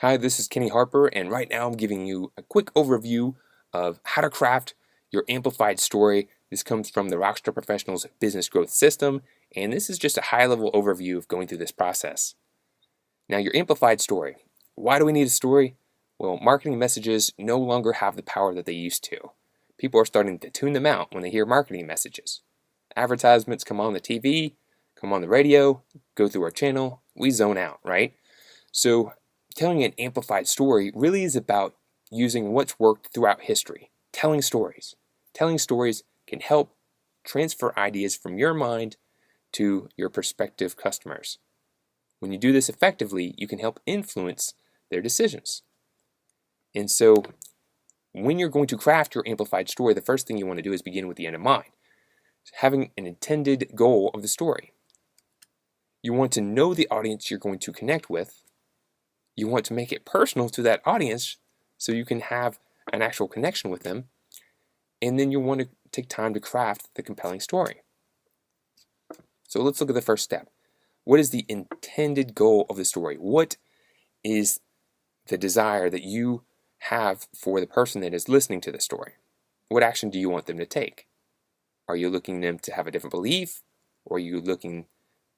Hi, this is Kenny Harper, and right now I'm giving you a quick overview of how to craft your amplified story. This comes from the Rockstar Professionals Business Growth System, and this is just a high-level overview of going through this process. Now, your amplified story. Why do we need a story? Well, marketing messages no longer have the power that they used to. People are starting to tune them out when they hear marketing messages. Advertisements come on the TV, come on the radio, go through our channel, we zone out, right? So telling an amplified story really is about using what's worked throughout history. Telling stories. Telling stories can help transfer ideas from your mind to your prospective customers. When you do this effectively, you can help influence their decisions. And so when you're going to craft your amplified story, the first thing you want to do is begin with the end in mind. Having an intended goal of the story. You want to know the audience you're going to connect with. You want to make it personal to that audience so you can have an actual connection with them. And then you want to take time to craft the compelling story. So let's look at the first step. What is the intended goal of the story? What is the desire that you have for the person that is listening to the story? What action do you want them to take? Are you looking them to have a different belief? Or are you looking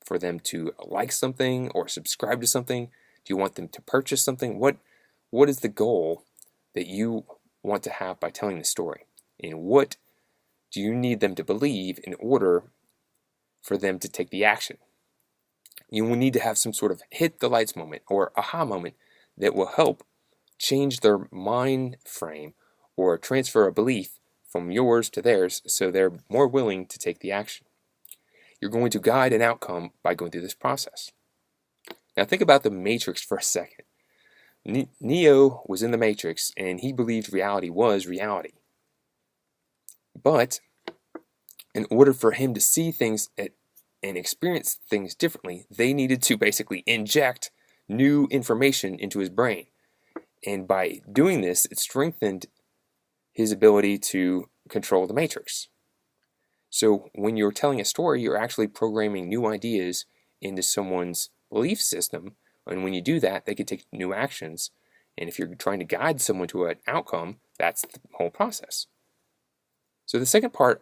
for them to like something or subscribe to something? Do you want them to purchase something? What is the goal that you want to have by telling the story? And what do you need them to believe in order for them to take the action? You will need to have some sort of hit the lights moment or aha moment that will help change their mind frame or transfer a belief from yours to theirs so they're more willing to take the action. You're going to guide an outcome by going through this process. Now think about the Matrix for a second. Neo was in the Matrix and he believed reality was reality. But in order for him to see things and experience things differently, they needed to basically inject new information into his brain. And by doing this, it strengthened his ability to control the Matrix. So when you're telling a story, you're actually programming new ideas into someone's belief system, and when you do that, they can take new actions. And if you're trying to guide someone to an outcome, that's the whole process. So the second part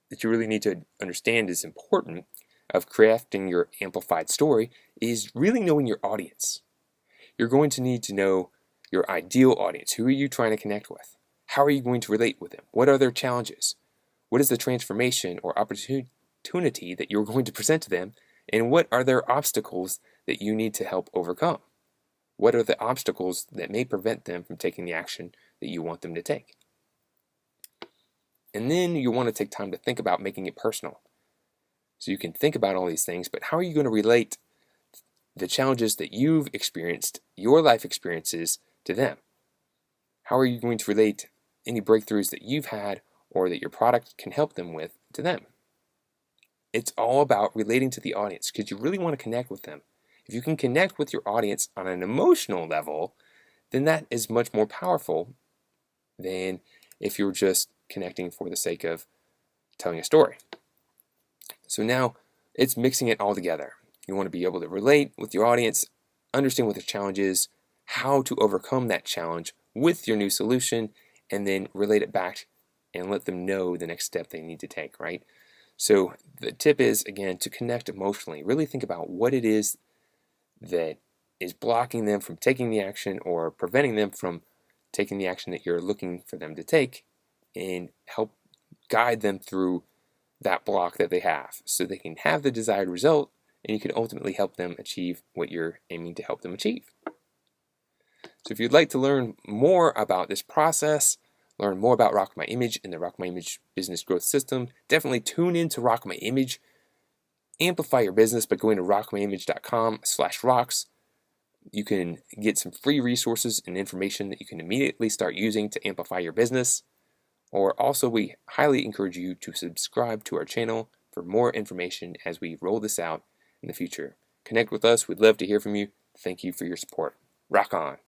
that you really need to understand is important of crafting your amplified story is really knowing your audience. You're going to need to know your ideal audience. Who are you trying to connect with? How are you going to relate with them? What are their challenges? What is the transformation or opportunity that you're going to present to them? And what are their obstacles that you need to help overcome? What are the obstacles that may prevent them from taking the action that you want them to take? And then you want to take time to think about making it personal. So you can think about all these things, but how are you going to relate the challenges that you've experienced, your life experiences, to them? How are you going to relate any breakthroughs that you've had or that your product can help them with to them? It's all about relating to the audience because you really want to connect with them. If you can connect with your audience on an emotional level, then that is much more powerful than if you're just connecting for the sake of telling a story. So now it's mixing it all together. You want to be able to relate with your audience, understand what the challenge is, how to overcome that challenge with your new solution, and then relate it back and let them know the next step they need to take, right? So the tip is, again, to connect emotionally. Really think about what it is that is blocking them from taking the action or preventing them from taking the action that you're looking for them to take, and help guide them through that block that they have so they can have the desired result and you can ultimately help them achieve what you're aiming to help them achieve. So if you'd like to learn more about this process, learn more about Rock My Image and the Rock My Image Business Growth System, definitely tune in to Rock My Image. Amplify your business by going to rockmyimage.com/rocks. You can get some free resources and information that you can immediately start using to amplify your business. Or also, we highly encourage you to subscribe to our channel for more information as we roll this out in the future. Connect with us. We'd love to hear from you. Thank you for your support. Rock on.